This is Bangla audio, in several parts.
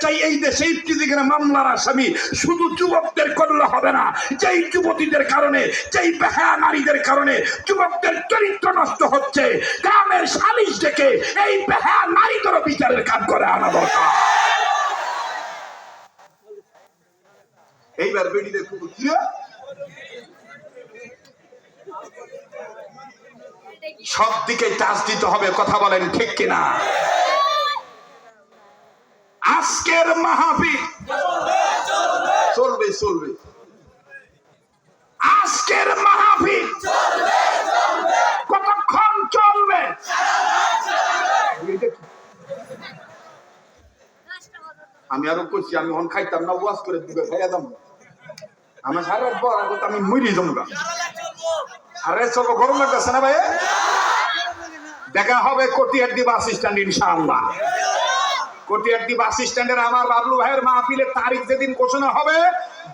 চাই এই দেশে ইফতিজিকের মামলার আসামি শুধু যুবকদের করলে হবে না, যেই যুবতীদের কারণে, যেই বেহায়া নারীদের কারণে যুবকদের চরিত্র নষ্ট হচ্ছে, গ্রামের সালিশ ডেকে এই বেহায়া নারীদেরও বিচারের কাজ করে আনা দরকার। এইবার বেডিদের খুব সব দিকে টাচ দিতে হবে, কথা বলেন ঠিক কিনা? আজকের মাহফিল চলবে চলবে, আজকের মাহফিল কতক্ষণ চলবে? আমি আরো করছি, আমি হন খাইতাম না, ওয়াজ করে দিবে খাইয়া দাম আমার সারা পর আমি মরি জমগা। আরে চলো গরম লাগতেছে না ভাই? দেখা হবে কটিয়ারদি বাস স্ট্যান্ড ইনশাআল্লাহ। কটিয়ারদি বাস স্ট্যান্ডের আমার বাবলু ভাইয়ের মাহফিলের তারিখ যেদিন ঘোষণা হবে,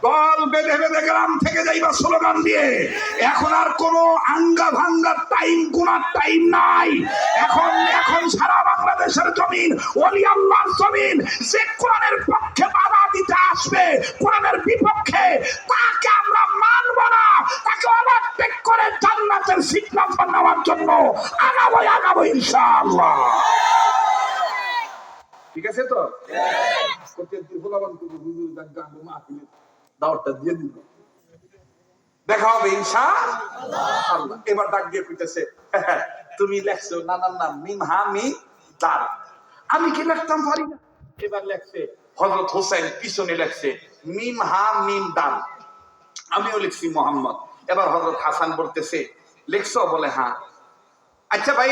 দল বেঁধে বেঁধে গ্রাম থেকে যাইবা স্লোগান দিয়ে। এখন আর কোন আঙ্গা ভাঙ্গার টাইম, গুনার টাইম নাই। এখন সারা বাংলাদেশের জমিন ওলি আল্লাহর জমিন। যে কোরআনের পক্ষে বাধা দিতে আসবে, কোরআনের বিপক্ষে, তাকে আমরা মানব না। তাকে ওভারটেক করে জান্নাতের সিট নাম্বার নেওয়ার জন্য আগাবো ইনশাআল্লাহ। ঠিক আছে তো? দেখা হবে ইনশাআল্লাহ। এবার ডাক দিয়ে কইতেছে, তুমি লেখছো নানার নাম মিম হা মিম দাল, আমি কি লিখতাম পারি না? এবার লেখছে হযরত হোসেন, পিছনে লেখছে মিম হা মিম দাল, আমিও লিখছি মোহাম্মদ। এবার হযরত হাসান বলতেছে লেখছো? বলে হ্যাঁ। আচ্ছা ভাই